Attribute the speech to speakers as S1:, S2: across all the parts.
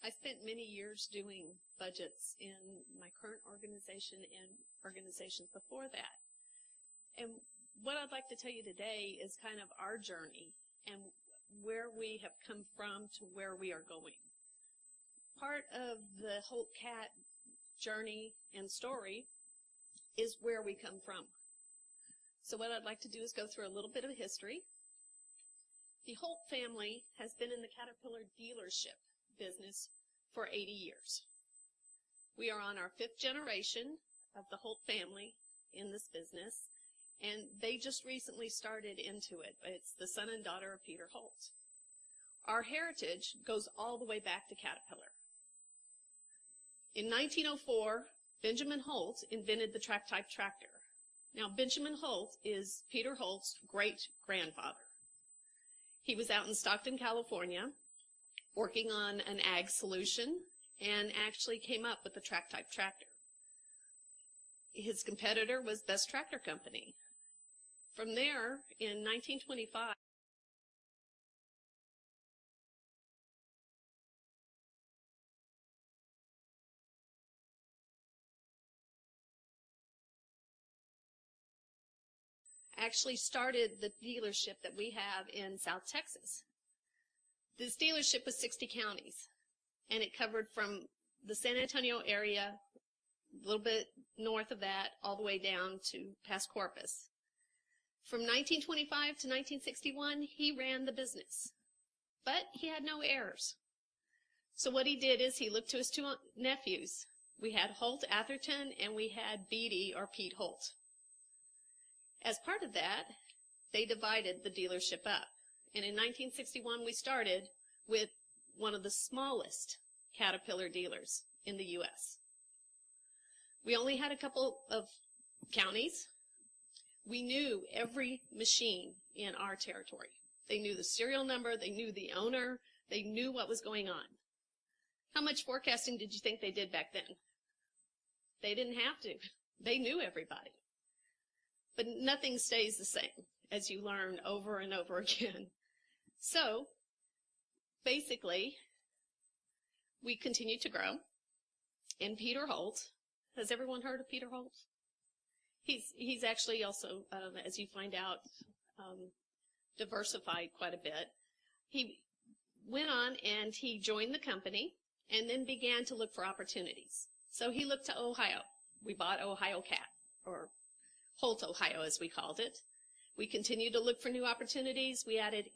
S1: I spent many years doing budgets in my current organization and organizations before that. And what I'd like to tell you today is kind of our journey and where we have come from to where we are going. Part of the HOLT CAT journey and story is where we come from. So what I'd like to do is go through a little bit of history. The Holt family has been in the Caterpillar dealership business for 80 years. We are on our 5th generation of the Holt family in this business, and they just recently started into it. It's the son and daughter of Peter Holt. Our heritage goes all the way back to Caterpillar. In 1904, Benjamin Holt invented the track-type tractor. Now, Benjamin Holt is Peter Holt's great-grandfather. He was out in Stockton, California, working on an ag solution, and actually came up with the track-type tractor. His competitor was Best Tractor Company. From there, in 1925, actually started the dealership that we have in South Texas. This dealership was 60 counties, and it covered from the San Antonio area, a little bit north of that, all the way down to past Corpus. From 1925 to 1961, he ran the business, but he had no heirs. So what he did is he looked to his 2 nephews. We had Holt Atherton, and we had Beatty, or Pete Holt. As part of that, they divided the dealership up. And in 1961, we started with one of the smallest Caterpillar dealers in the U.S. We only had a couple of counties. We knew every machine in our territory. They knew the serial number, they knew the owner, they knew what was going on. How much forecasting did you think they did back then? They didn't have to. They knew everybody. But nothing stays the same, as you learn over and over again. So, basically, we continue to grow. And Peter Holt, has everyone heard of Peter Holt? He's actually also, as you find out, diversified quite a bit. He went on and he joined the company and then began to look for opportunities. So he looked to Ohio. We bought Ohio CAT, or Holt, Ohio, as we called it. We continued to look for new opportunities. We added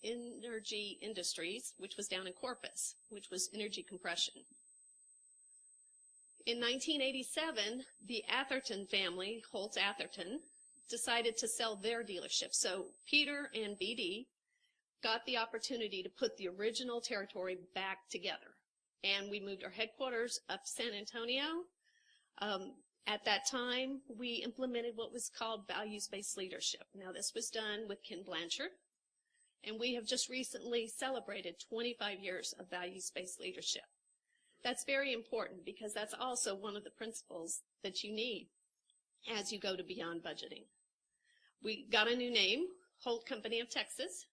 S1: Energy Industries, which was down in Corpus, which was energy compression. In 1987, the Atherton family, Holt Atherton, decided to sell their dealership. So Peter and BD got the opportunity to put the original territory back together. And we moved our headquarters up to San Antonio. At that time, we implemented what was called values-based leadership. Now, this was done with Ken Blanchard, and we have just recently celebrated 25 years of values-based leadership. That's very important because that's also one of the principles that you need as you go to beyond budgeting. We got a new name, Holt Company of Texas,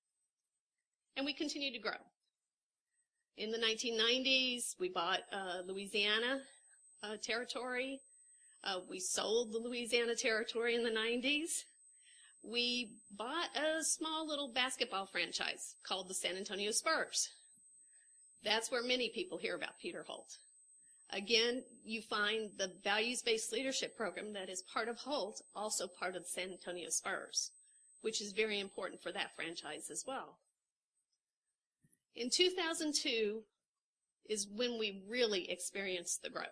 S1: and we continue to grow. In the 1990s, we bought Louisiana territory. We sold the Louisiana territory in the 90s. We bought a small little basketball franchise called the San Antonio Spurs. That's where many people hear about Peter Holt. Again, you find the values-based leadership program that is part of Holt, also part of the San Antonio Spurs, which is very important for that franchise as well. In 2002 is when we really experienced the growth.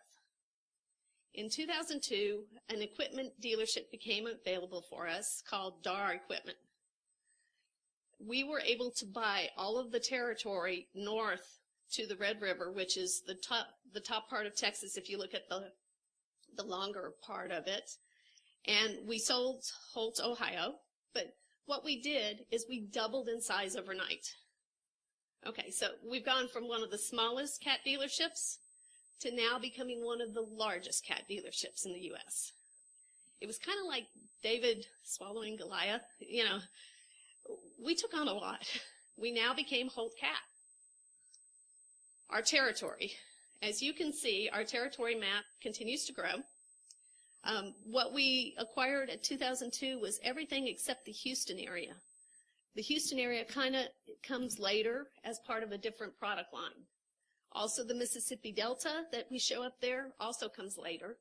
S1: In 2002, an equipment dealership became available for us called DAR Equipment. We were able to buy all of the territory north to the Red River, which is the top part of Texas if you look at the longer part of it. And we sold Holt, Ohio, but what we did is we doubled in size overnight. Okay, so we've gone from one of the smallest CAT dealerships to now becoming one of the largest CAT dealerships in the U.S. It was kind of like David swallowing Goliath. You know, we took on a lot. We now became HOLT CAT. Our territory. As you can see, our territory map continues to grow. What we acquired at 2002 was everything except the Houston area. The Houston area kind of comes later as part of a different product line. Also, the Mississippi Delta that we show up there also comes later.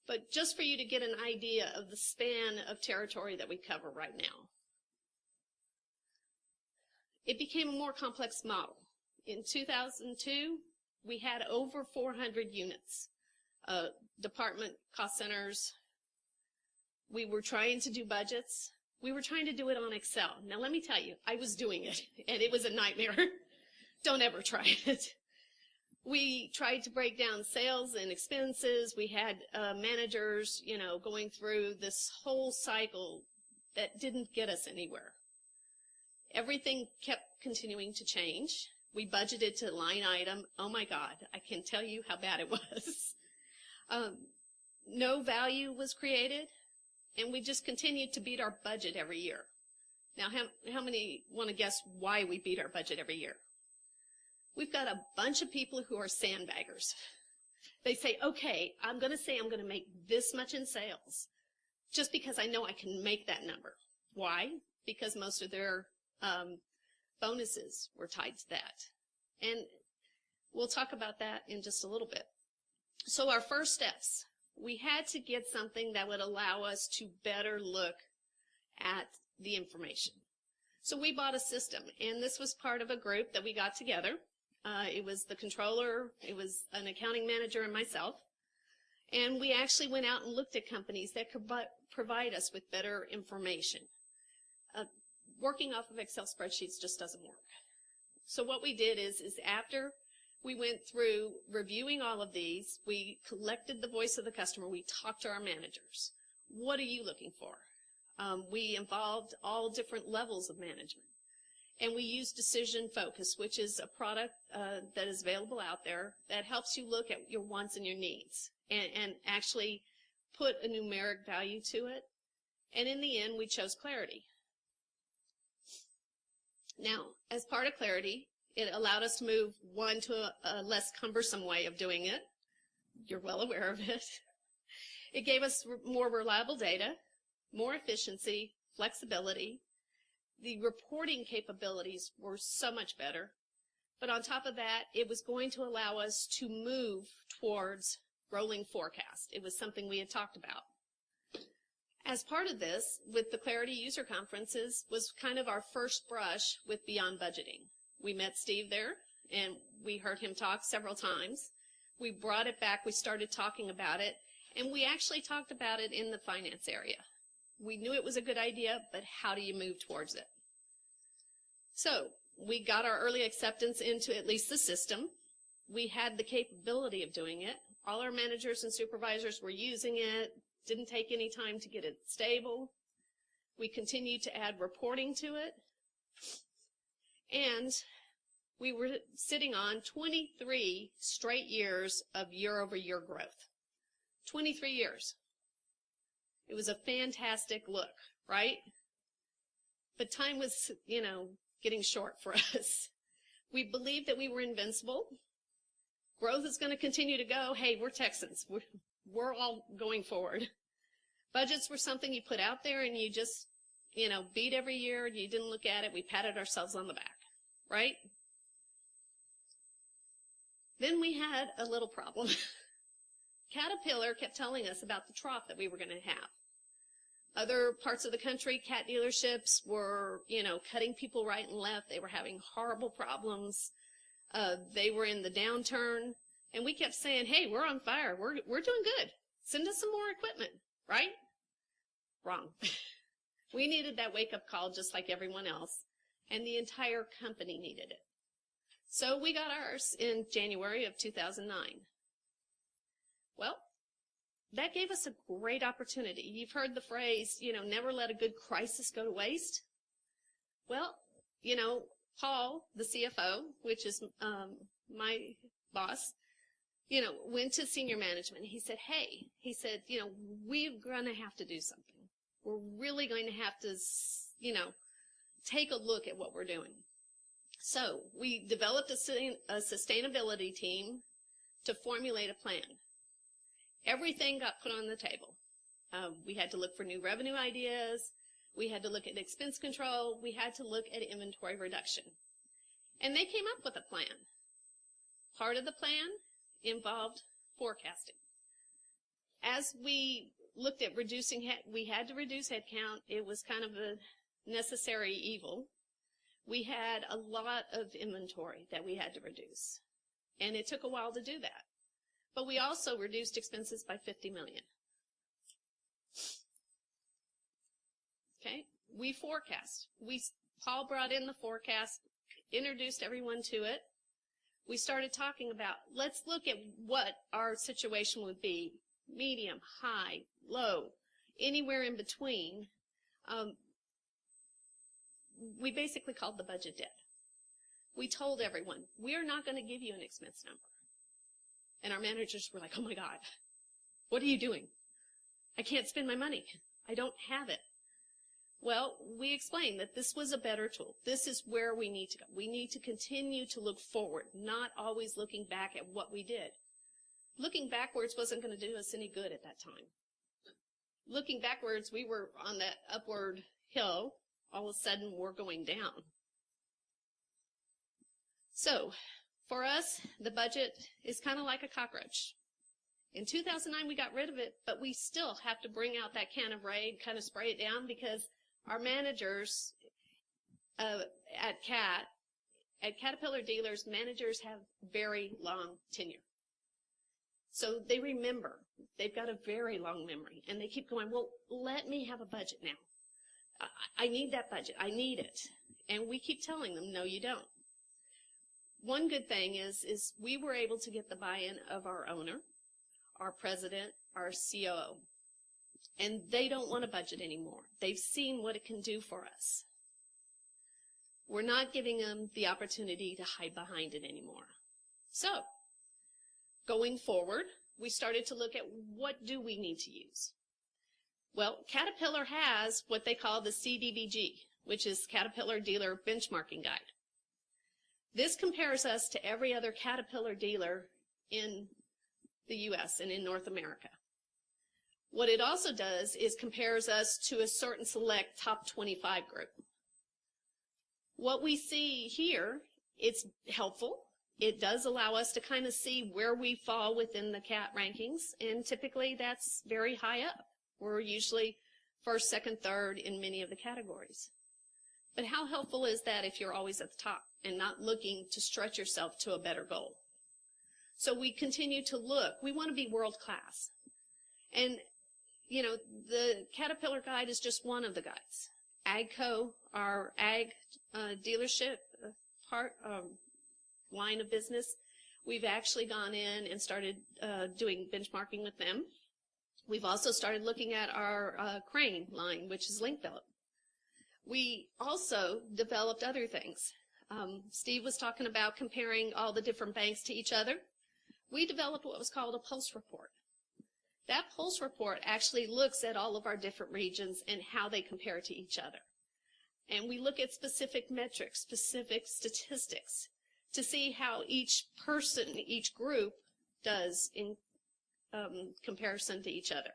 S1: But just for you to get an idea of the span of territory that we cover right now. It became a more complex model. In 2002, we had over 400 units, department cost centers. We were trying to do budgets. We were trying to do it on Excel. Now, let me tell you, I was doing it, and it was a nightmare. Don't ever try it. We tried to break down sales and expenses. We had managers, going through this whole cycle that didn't get us anywhere. Everything kept continuing to change. We budgeted to line item. Oh my God, I can tell you how bad it was. No value was created, and we just continued to beat our budget every year. Now, how many want to guess why we beat our budget every year? We've got a bunch of people who are sandbaggers. They say, okay, I'm going to make this much in sales just because I know I can make that number. Why? Because most of their bonuses were tied to that. And we'll talk about that in just a little bit. So our first steps, we had to get something that would allow us to better look at the information. So we bought a system, and this was part of a group that we got together. It was the controller, it was an accounting manager, and myself. And we actually went out and looked at companies that could provide us with better information. Working off of Excel spreadsheets just doesn't work. So what we did is after we went through reviewing all of these, we collected the voice of the customer, we talked to our managers. What are you looking for? We involved all different levels of management. And we used Decision Focus, which is a product that is available out there that helps you look at your wants and your needs and actually put a numeric value to it. And in the end, we chose Clarity. Now, as part of Clarity, it allowed us to move one to a less cumbersome way of doing it. You're well aware of it. It gave us more reliable data, more efficiency, flexibility. The reporting capabilities were so much better. But on top of that, it was going to allow us to move towards rolling forecast. It was something we had talked about. As part of this, with the Clarity user conferences, was kind of our first brush with beyond budgeting. We met Steve there, and we heard him talk several times. We brought it back, we started talking about it, and we actually talked about it in the finance area. We knew it was a good idea, but how do you move towards it? So we got our early acceptance into at least the system. We had the capability of doing it. All our managers and supervisors were using it. Didn't take any time to get it stable. We continued to add reporting to it. And we were sitting on 23 straight years of year-over-year growth. 23 years. It was a fantastic look, right? But time was, getting short for us. We believed that we were invincible. Growth is going to continue to go. Hey, we're Texans. We're all going forward. Budgets were something you put out there and you just, beat every year. You didn't look at it. We patted ourselves on the back, right? Then we had a little problem. Caterpillar kept telling us about the trough that we were going to have. Other parts of the country, cat dealerships were, cutting people right and left. They were having horrible problems. They were in the downturn. And we kept saying, hey, we're on fire. We're doing good. Send us some more equipment, right? Wrong. We needed that wake-up call just like everyone else. And the entire company needed it. So we got ours in January of 2009. Well, that gave us a great opportunity. You've heard the phrase, never let a good crisis go to waste. Well, Paul, the CFO, which is my boss, went to senior management. He said, hey, we're going to have to do something. We're really going to have to, take a look at what we're doing. So we developed a sustainability team to formulate a plan. Everything got put on the table. We had to look for new revenue ideas. We had to look at expense control. We had to look at inventory reduction. And they came up with a plan. Part of the plan involved forecasting. As we looked at reducing, we had to reduce headcount. It was kind of a necessary evil. We had a lot of inventory that we had to reduce, and it took a while to do that. But we also reduced expenses by $50 million. Okay, we forecast. Paul brought in the forecast, introduced everyone to it. We started talking about, let's look at what our situation would be, medium, high, low, anywhere in between. We basically called the budget dead. We told everyone, we're not going to give you an expense number. And our managers were like, oh my God, what are you doing? I can't spend my money. I don't have it. Well, we explained that this was a better tool. This is where we need to go. We need to continue to look forward, not always looking back at what we did. Looking backwards wasn't going to do us any good at that time. Looking backwards, we were on that upward hill. All of a sudden, we're going down. So, for us, the budget is kind of like a cockroach. In 2009, we got rid of it, but we still have to bring out that can of Raid, kind of spray it down, because our managers at Caterpillar dealers, managers have very long tenure. So they remember. They've got a very long memory, and they keep going, well, let me have a budget now. I need that budget. I need it. And we keep telling them, no, you don't. One good thing is we were able to get the buy-in of our owner, our president, our COO. And they don't want a budget anymore. They've seen what it can do for us. We're not giving them the opportunity to hide behind it anymore. So, going forward, we started to look at what do we need to use. Well, Caterpillar has what they call the CDBG, which is Caterpillar Dealer Benchmarking Guide. This compares us to every other Caterpillar dealer in the U.S. and in North America. What it also does is compares us to a certain select top 25 group. What we see here, it's helpful. It does allow us to kind of see where we fall within the CAT rankings, and typically that's very high up. We're usually first, second, third in many of the categories. But how helpful is that if you're always at the top and not looking to stretch yourself to a better goal? So we continue to look. We want to be world class. And, you know, the Caterpillar Guide is just one of the guides. AGCO, our ag dealership line of business, we've actually gone in and started doing benchmarking with them. We've also started looking at our crane line, which is link built. We also developed other things. Steve was talking about comparing all the different banks to each other. We developed what was called a pulse report. That pulse report actually looks at all of our different regions and how they compare to each other. And we look at specific metrics, specific statistics, to see how each person, each group does in comparison to each other.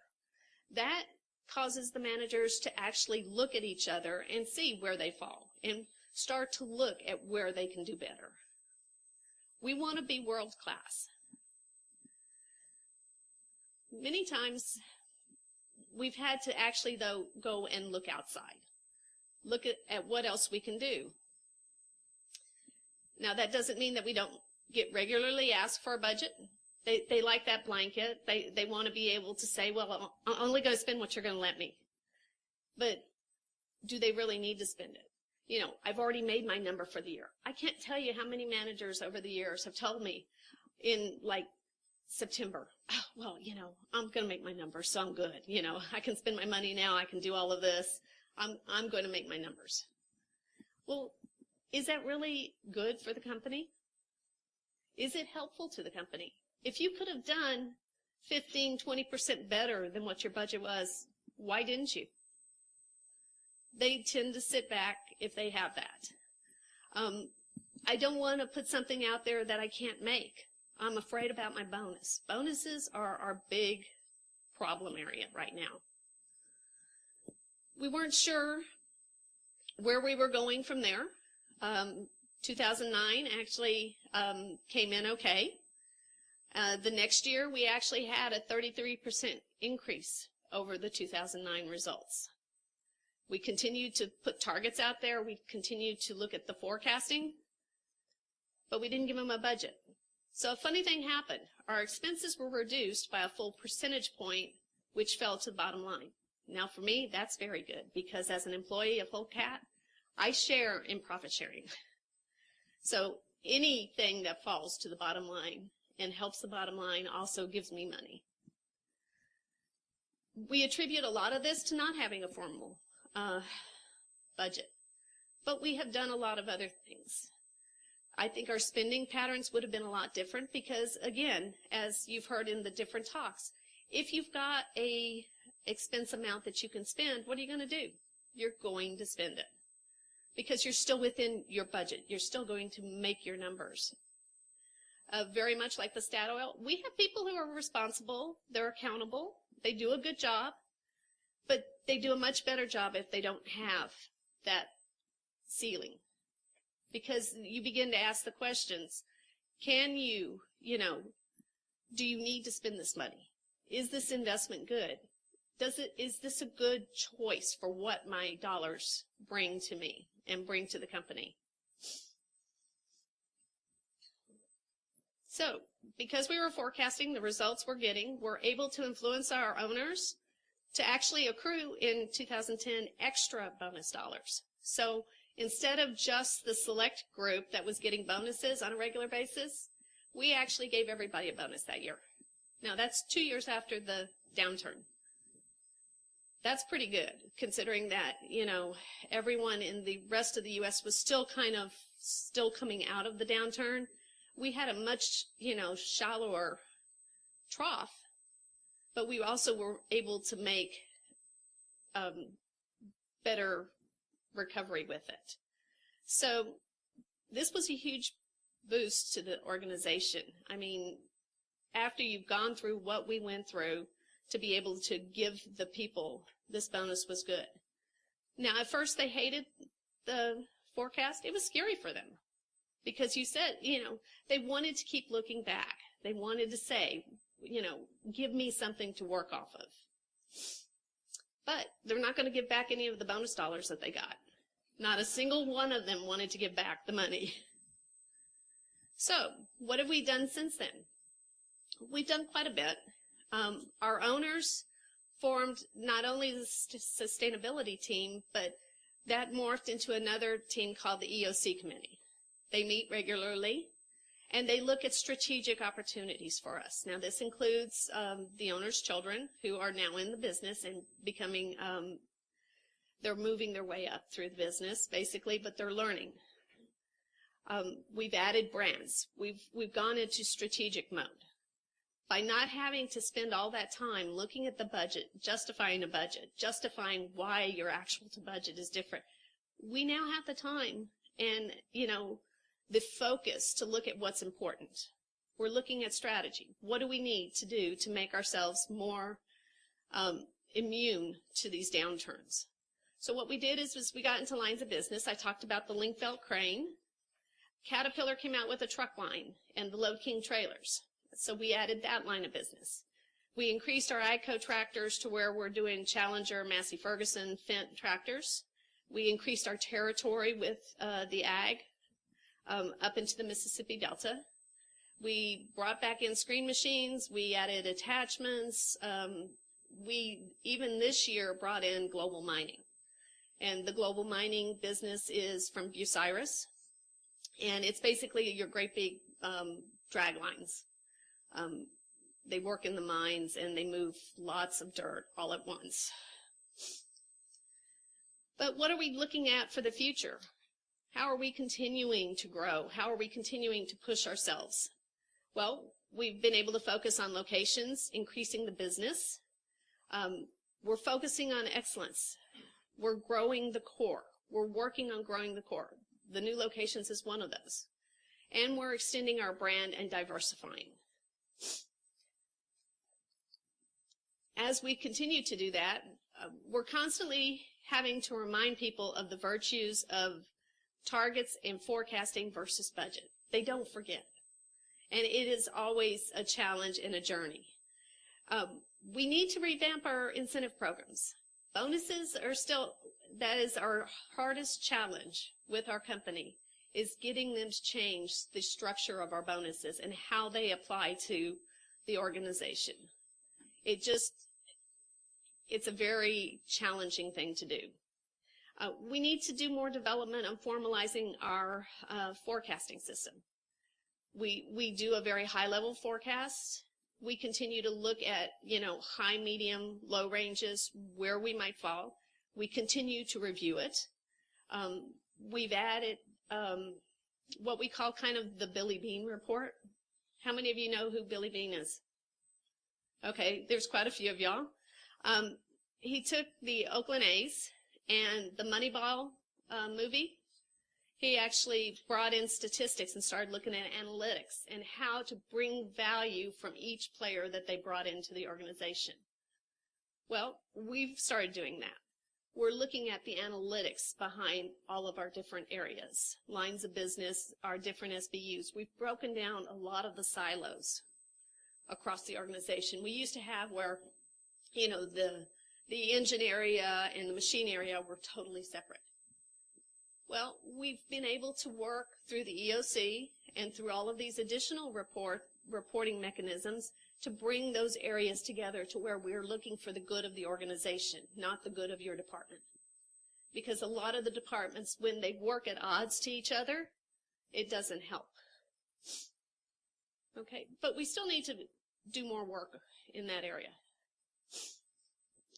S1: That causes the managers to actually look at each other and see where they fall and start to look at where they can do better. We want to be world class. Many times we've had to actually, though, go and look outside. Look at what else we can do. Now, that doesn't mean that we don't get regularly asked for a budget. They like that blanket. They want to be able to say, well, I'm only going to spend what you're going to let me. But do they really need to spend it? You know, I've already made my number for the year. I can't tell you how many managers over the years have told me in, like, September, oh, well, you know, I'm going to make my numbers, so I'm good. You know, I can spend my money now. I can do all of this. I'm going to make my numbers. Well, is that really good for the company? Is it helpful to the company? If you could have done 15, 20% better than what your budget was, why didn't you? They tend to sit back if they have that. I don't want to put something out there that I can't make. I'm afraid about my bonus. Bonuses are our big problem area right now. We weren't sure where we were going from there. 2009 actually came in okay. The next year, we actually had a 33% increase over the 2009 results. We continued to put targets out there. We continued to look at the forecasting, but we didn't give them a budget. So a funny thing happened. Our expenses were reduced by a full percentage point, which fell to the bottom line. Now, for me, that's very good, because as an employee of HOLT CAT, I share in profit sharing. So anything that falls to the bottom line and helps the bottom line also gives me money. We attribute a lot of this to not having a formal budget, but we have done a lot of other things. I think our spending patterns would have been a lot different because, again, as you've heard in the different talks, if you've got a expense amount that you can spend, what are you going to do? You're going to spend it because you're still within your budget. You're still going to make your numbers. Very much like the Stat Oil, we have people who are responsible, they're accountable, they do a good job, but they do a much better job if they don't have that ceiling. Because you begin to ask the questions, can you, do you need to spend this money? Is this investment good? Is this a good choice for what my dollars bring to me and bring to the company? So, because we were forecasting the results we're getting, we're able to influence our owners to actually accrue in 2010 extra bonus dollars. So, instead of just the select group that was getting bonuses on a regular basis, we actually gave everybody a bonus that year. Now, that's 2 years after the downturn. That's pretty good, considering that, everyone in the rest of the U.S. was still coming out of the downturn. We had a much, shallower trough, but we also were able to make better recovery with it. So this was a huge boost to the organization. I mean, after you've gone through what we went through, to be able to give the people this bonus was good. Now, at first they hated the forecast. It was scary for them because you said, they wanted to keep looking back. They wanted to say, give me something to work off of. But they're not going to give back any of the bonus dollars that they got. Not a single one of them wanted to give back the money. So, what have we done since then? We've done quite a bit. Our owners formed not only the sustainability team, but that morphed into another team called the EOC committee. They meet regularly, and they look at strategic opportunities for us. Now, this includes the owners' children who are now in the business and becoming, they're moving their way up through the business, basically, but they're learning. We've added brands. We've gone into strategic mode. By not having to spend all that time looking at the budget, justifying a budget, justifying why your actual to budget is different, we now have the time and, the focus to look at what's important. We're looking at strategy. What do we need to do to make ourselves more immune to these downturns? So what we did is we got into lines of business. I talked about the link-belt crane. Caterpillar came out with a truck line and the Load King trailers. So we added that line of business. We increased our AGCO tractors to where we're doing Challenger, Massey Ferguson, Fendt tractors. We increased our territory with the ag up into the Mississippi Delta. We brought back in screen machines. We added attachments. We, even this year, brought in global mining. And the global mining business is from Bucyrus. And it's basically your great big drag lines. They work in the mines and they move lots of dirt all at once. But what are we looking at for the future? How are we continuing to grow? How are we continuing to push ourselves? Well, we've been able to focus on locations, increasing the business. We're focusing on excellence. We're growing the core. We're working on growing the core. The new locations is one of those. and we're extending our brand and diversifying. As we continue to do that, we're constantly having to remind people of the virtues of targets and forecasting versus budget. They don't forget. And it is always a challenge and a journey. We need to revamp our incentive programs. Bonuses are still, that is our hardest challenge with our company, is getting them to change the structure of our bonuses and how they apply to the organization. It's a very challenging thing to do. We need to do more development on formalizing our forecasting system. We do a very high-level forecast. We continue to look at, high, medium, low ranges, where we might fall. We continue to review it. We've added what we call kind of the Billy Bean report. How many of you know who Billy Bean is? Okay, there's quite a few of y'all. He took the Oakland A's and the Moneyball movie. He actually brought in statistics and started looking at analytics and how to bring value from each player that they brought into the organization. Well, we've started doing that. We're looking at the analytics behind all of our different areas, lines of business, our different SBUs. We've broken down a lot of the silos across the organization. We used to have where, the engine area and the machine area were totally separate. Well, we've been able to work through the EOC and through all of these additional reporting mechanisms to bring those areas together to where we're looking for the good of the organization, not the good of your department. Because a lot of the departments, when they work at odds to each other, it doesn't help. Okay, but we still need to do more work in that area.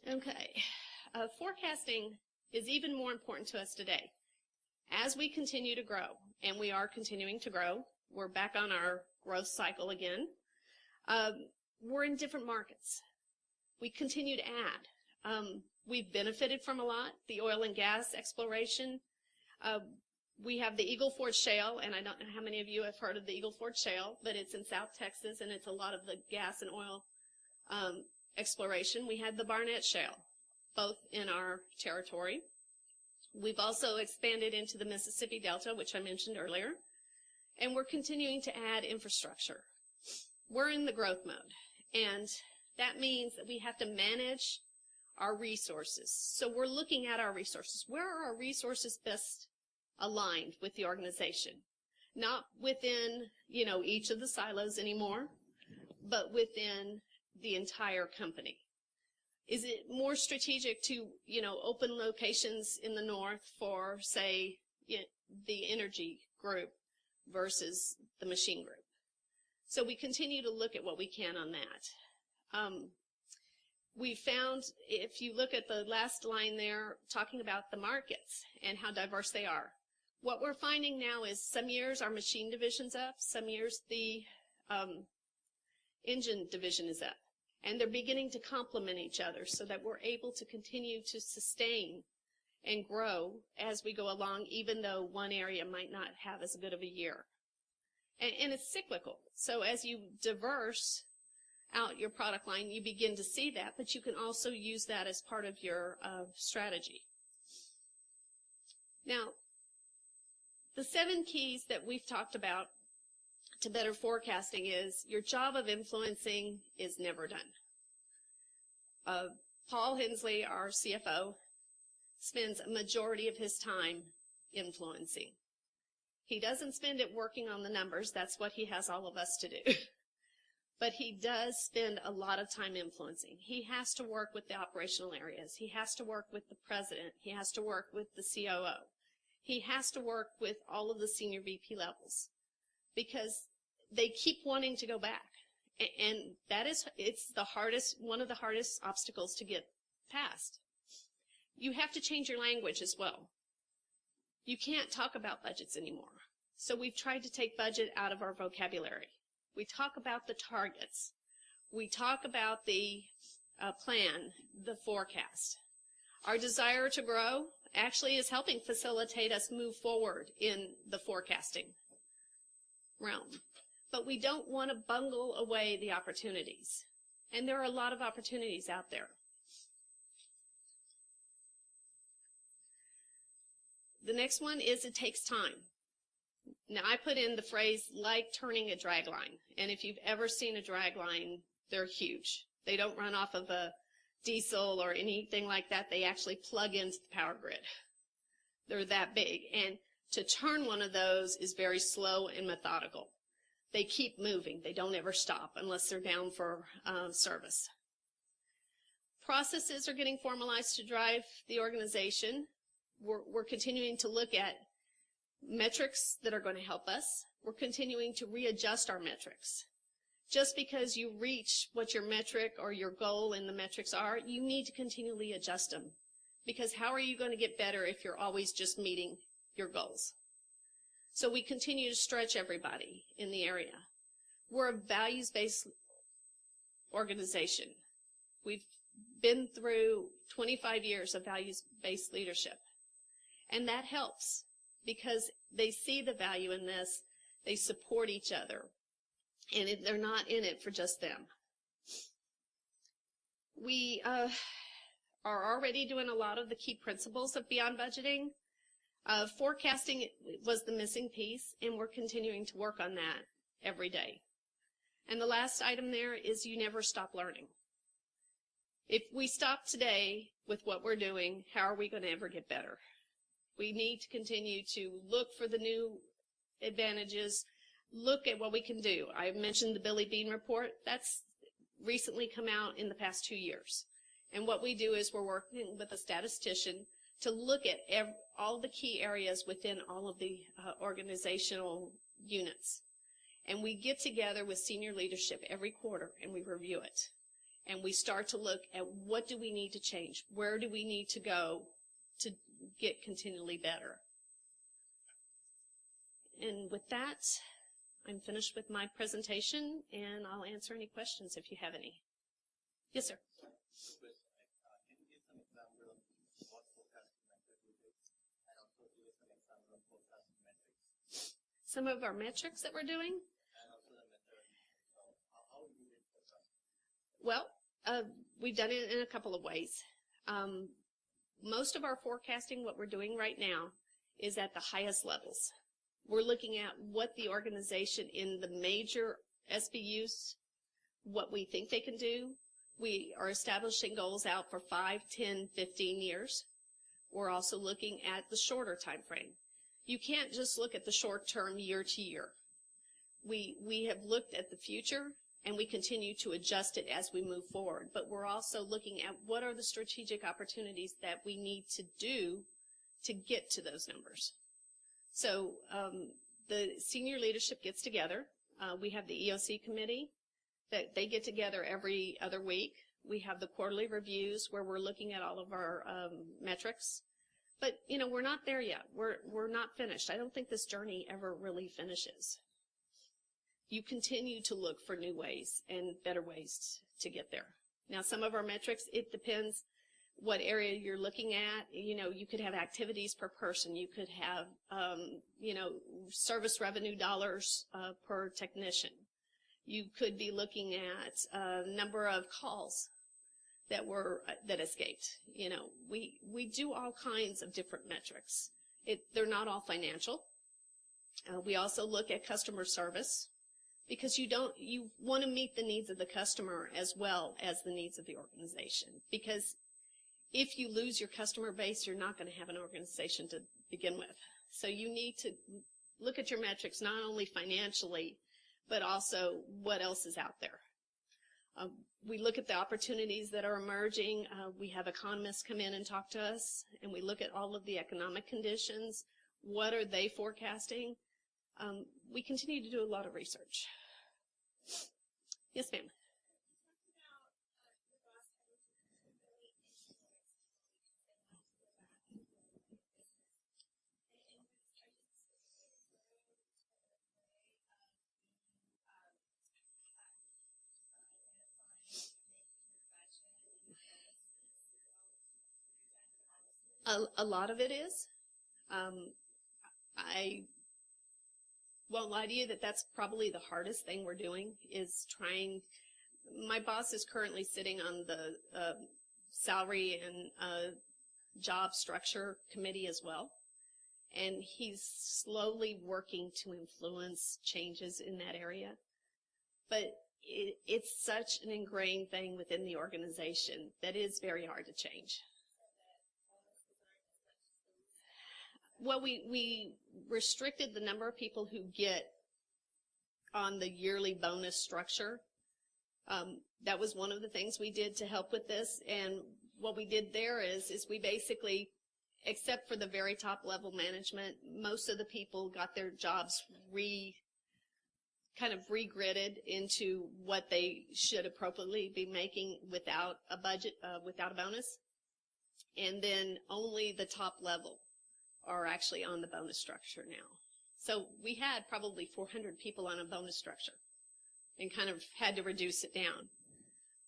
S1: Okay, forecasting is even more important to us today. As we continue to grow, and we are continuing to grow, we're back on our growth cycle again, we're in different markets. We continue to add. We've benefited from a lot, the oil and gas exploration. We have the Eagle Ford Shale, and I don't know how many of you have heard of the Eagle Ford Shale, but it's in South Texas, and it's a lot of the gas and oil exploration. We had the Barnett Shale, both in our territory. We've also expanded into the Mississippi Delta, which I mentioned earlier, and we're continuing to add infrastructure. We're in the growth mode, and that means that we have to manage our resources. So we're looking at our resources. Where are our resources best aligned with the organization? Not within, each of the silos anymore, but within the entire company. Is it more strategic to, open locations in the north for, say, the energy group versus the machine group? So we continue to look at what we can on that. We found, if you look at the last line there, talking about the markets and how diverse they are, what we're finding now is some years our machine division's up, some years the engine division is up. And they're beginning to complement each other so that we're able to continue to sustain and grow as we go along, even though one area might not have as good of a year. And it's cyclical. So as you diverse out your product line, you begin to see that, but you can also use that as part of your strategy. Now, the 7 keys that we've talked about to better forecasting is your job of influencing is never done. Paul Hensley, our CFO, spends a majority of his time influencing. He doesn't spend it working on the numbers. That's what he has all of us to do. But he does spend a lot of time influencing. He has to work with the operational areas. He has to work with the president. He has to work with the COO. He has to work with all of the senior VP levels, because they keep wanting to go back. And it's one of the hardest obstacles to get past. You have to change your language as well. You can't talk about budgets anymore. So we've tried to take budget out of our vocabulary. We talk about the targets. We talk about the plan, the forecast. Our desire to grow actually is helping facilitate us move forward in the forecasting. realm. But we don't want to bungle away the opportunities. And there are a lot of opportunities out there. The next one is it takes time. Now, I put in the phrase like turning a drag line. And if you've ever seen a drag line, they're huge. They don't run off of a diesel or anything like that. They actually plug into the power grid. They're that big. And to turn one of those is very slow and methodical. They keep moving. They don't ever stop unless they're down for service. Processes are getting formalized to drive the organization. We're continuing to look at metrics that are going to help us. We're continuing to readjust our metrics. Just because you reach what your metric or your goal in the metrics are, you need to continually adjust them. Because how are you going to get better if you're always just meeting your goals? So we continue to stretch everybody in the area. We're a values-based organization. We've been through 25 years of values-based leadership. And that helps because they see the value in this. They support each other. And they're not in it for just them. We are already doing a lot of the key principles of beyond budgeting. Forecasting was the missing piece, and we're continuing to work on that every day. And the last item there is you never stop learning. If we stop today with what we're doing, how are we going to ever get better? We need to continue to look for the new advantages, look at what we can do. I mentioned the Billy Bean report. That's recently come out in the past 2 years. And what we do is we're working with a statistician to look at all the key areas within all of the organizational units. And we get together with senior leadership every quarter and we review it. And we start to look at what do we need to change? Where do we need to go to get continually better? And with that, I'm finished with my presentation, and I'll answer any questions if you have any. Yes, sir. Some of our metrics that we're doing? Well, we've done it in a couple of ways. Most of our forecasting, what we're doing right now, is at the highest levels. We're looking at what the organization in the major SBUs, what we think they can do. We are establishing goals out for 5, 10, 15 years. We're also looking at the shorter time frame. You can't just look at the short term year to year. We have looked at the future, and we continue to adjust it as we move forward. But we're also looking at what are the strategic opportunities that we need to do to get to those numbers. So the senior leadership gets together. We have the EOC committee that they get together every other week. We have the quarterly reviews where we're looking at all of our metrics. But, you know, we're not there yet. We're not finished. I don't think this journey ever really finishes. You continue to look for new ways and better ways to get there. Now, some of our metrics, it depends what area you're looking at. You know, you could have activities per person. You could have, you know, service revenue dollars per technician. You could be looking at number of calls that escaped. You know, we do all kinds of different metrics. They're not all financial. We also look at customer service because you want to meet the needs of the customer as well as the needs of the organization. Because if you lose your customer base, you're not going to have an organization to begin with. So you need to look at your metrics not only financially, but also what else is out there. We look at the opportunities that are emerging. We have economists come in and talk to us, and we look at all of the economic conditions. What are they forecasting? We continue to do a lot of research. Yes, ma'am. A lot of it is. won't lie to you that that's probably the hardest thing we're doing is trying. My boss is currently sitting on the salary and job structure committee as well. And he's slowly working to influence changes in that area. But it's such an ingrained thing within the organization that is very hard to change. Well, we restricted the number of people who get on the yearly bonus structure. That was one of the things we did to help with this. And what we did there is we basically, except for the very top level management, most of the people got their jobs kind of regridded into what they should appropriately be making without a budget, without a bonus. And then only the top level are actually on the bonus structure now. So we had probably 400 people on a bonus structure and kind of had to reduce it down.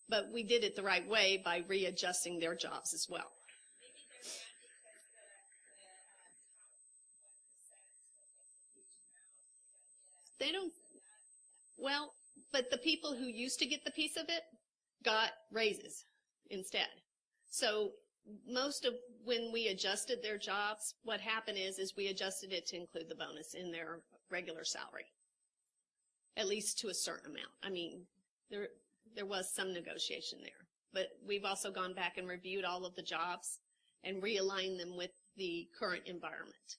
S1: But we did it the right way by readjusting their jobs as well. They don't, well, but the people who used to get the piece of it got raises instead. So most of when we adjusted their jobs, what happened is we adjusted it to include the bonus in their regular salary, at least to a certain amount. I mean, there was some negotiation there, but we've also gone back and reviewed all of the jobs and realigned them with the current environment,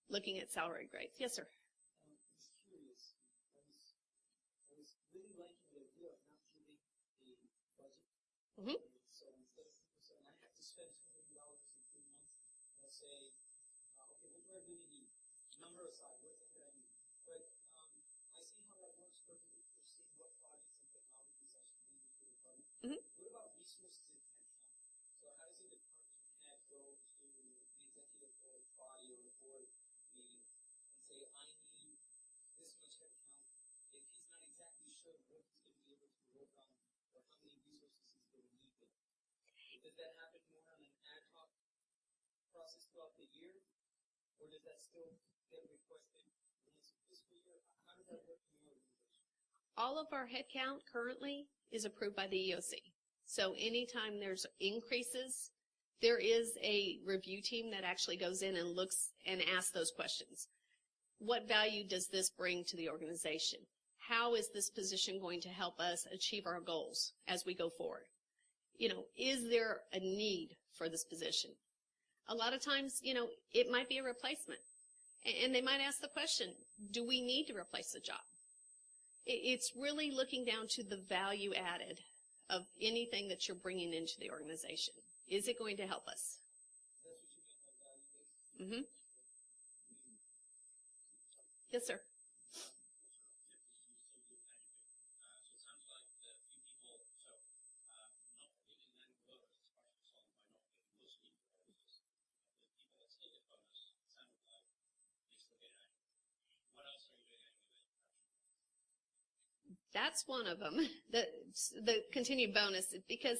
S1: looking at salary grades. Yes, sir.
S2: I was curious. I was really liking the idea of not giving a budget.
S1: Mm-hmm.
S2: So instead of people saying, I have to spend $2 million in 3 months, they'll say, okay, what do I really need? Number aside, what's it that I need? But I see how that works perfectly for seeing what projects and technologies I should bring into the department.
S1: Mm-hmm.
S2: What about resources and headcount? So how does a department head go to the executive or body or the board meeting and say, I need this much headcount, if he's not exactly sure what he's going to be able to work on or how many resources he's going to need? Does that happen more on an ad hoc process throughout the year, or does that still get requested once a fiscal year? How does that work in your organization?
S1: All of our headcount currently is approved by the EOC. So anytime there's increases, there is a review team that actually goes in and looks and asks those questions. What value does this bring to the organization? How is this position going to help us achieve our goals as we go forward? You know, is there a need for this position? A lot of times, you know, it might be a replacement. And they might ask the question, do we need to replace the job? It's really looking down to the value added of anything that you're bringing into the organization. Is it going to help us?
S2: That's what you mean by value-based?
S1: Mm-hmm. Yes, sir. That's one of them, the continued bonus, because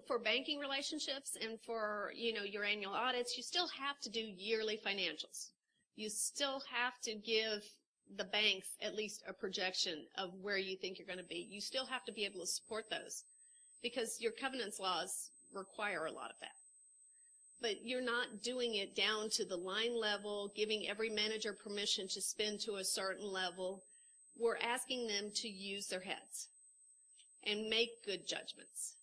S1: for banking relationships and for, you know, your annual audits, you still have to do yearly financials. You still have to give the banks at least a projection of where you think you're going to be. You still have to be able to support those because your covenants laws require a lot of that. But you're not doing it down to the line level, giving every manager permission to spend to a certain level. We're asking them to use their heads and make good judgments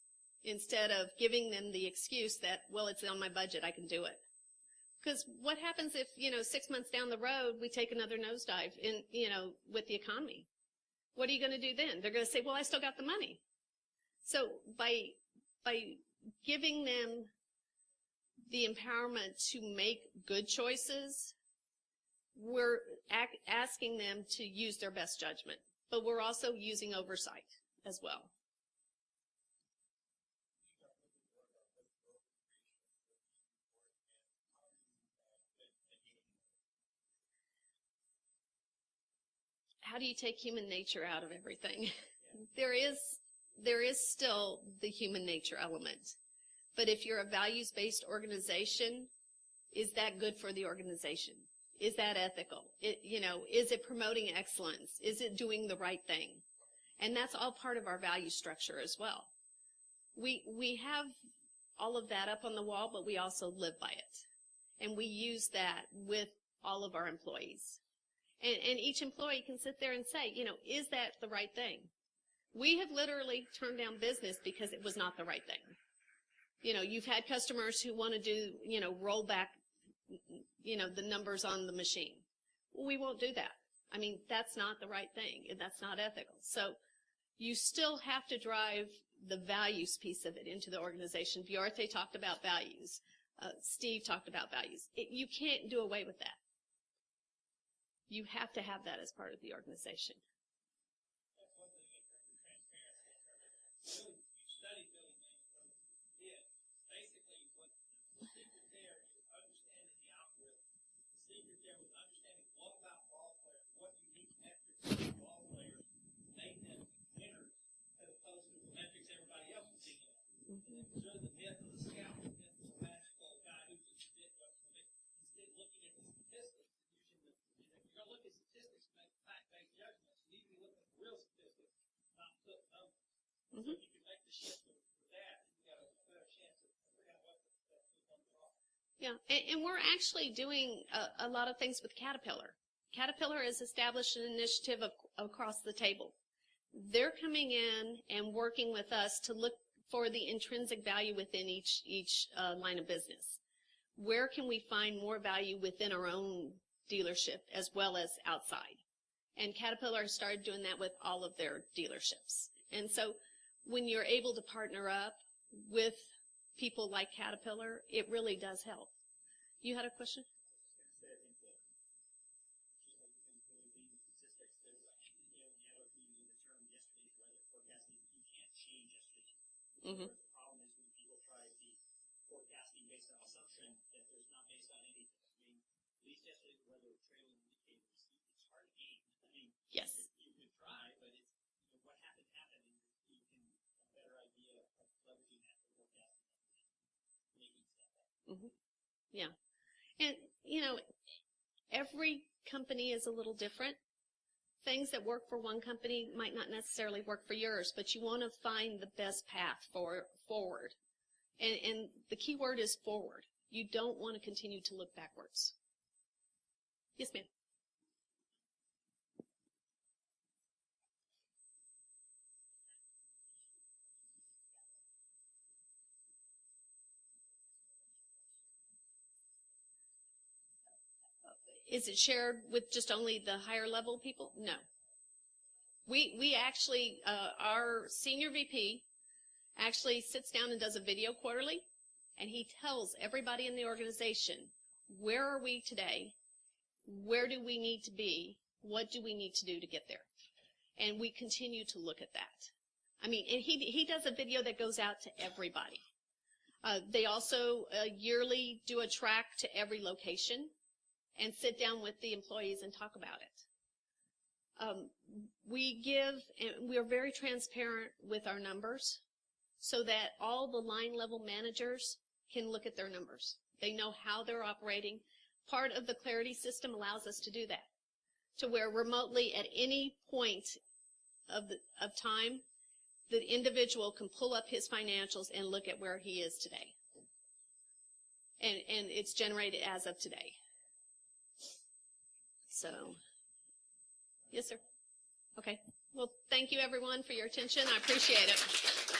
S1: instead of giving them the excuse that, well, it's on my budget, I can do it. Because what happens if, you know, 6 months down the road, we take another nosedive in, you know, with the economy? What are you going to do then? They're going to say, well, I still got the money. So by giving them the empowerment to make good choices, we're asking them to use their best judgment, but we're also using oversight as well. How do you take human nature out of everything? There is there is still the human nature element. But if you're a values-based organization, is that good for the organization? Is that ethical? Is it promoting excellence? Is it doing the right thing? And that's all part of our value structure as well. We have all of that up on the wall, but we also live by it. And we use that with all of our employees. And each employee can sit there and say, is that the right thing? We have literally turned down business because it was not the right thing. You've had customers who want to do, roll back, the numbers on the machine. Well, we won't do that. I mean, that's not the right thing, and that's not ethical. So you still have to drive the values piece of it into the organization. Bjarte talked about values. Steve talked about values. You can't do away with that. You have to have that as part of the organization.
S2: That's one thing in terms of transparency. Really, you studied Billy Mann did. Basically, what the secret there is understanding the algorithm. The secret there was understanding what about ball players, what unique metrics of ball players made them winners as opposed to the metrics everybody else was thinking of. And then sort of the myth of the scout, the myth of the magical guy who's just instead looking at the statistics. You're going to look at statistics and make fact-based judgments. You need to be looking at the real statistics, not foot numbers. So if you can make the shift with that, you've got a better chance of figuring out what the numbers are.
S1: Yeah, and we're actually doing a lot of things with Caterpillar. Caterpillar has established an initiative across the table. They're coming in and working with us to look for the intrinsic value within each line of business. Where can we find more value within our own dealership as well as outside? And Caterpillar started doing that with all of their dealerships. And so when you're able to partner up with people like Caterpillar, it really does help. You had a question? Mm-hmm.
S3: The problem is when people try to be forecasting based on assumption that there's not based on anything. I mean, at least yesterday the weather trailing indicators, it's hard to gain. I mean,
S1: yes,
S3: you can try, but it's what happened, and you can have a better idea of leveraging that for forecasting and making stuff up.
S1: Mm-hmm. Yeah, and every company is a little different. Things that work for one company might not necessarily work for yours, but you want to find the best path forward. And the key word is forward. You don't want to continue to look backwards. Yes, ma'am. Is it shared with just only the higher level people? No. We actually, our senior VP actually sits down and does a video quarterly, and he tells everybody in the organization, where are we today? Where do we need to be? What do we need to do to get there? And we continue to look at that. I mean, and he does a video that goes out to everybody. They also yearly do a track to every location and sit down with the employees and talk about it. We give, and we're very transparent with our numbers so that all the line level managers can look at their numbers. They know how they're operating. Part of the Clarity system allows us to do that, to where remotely at any point of time, the individual can pull up his financials and look at where he is today. And it's generated as of today. So, yes, sir. Okay. Well, thank you, everyone, for your attention. I appreciate it.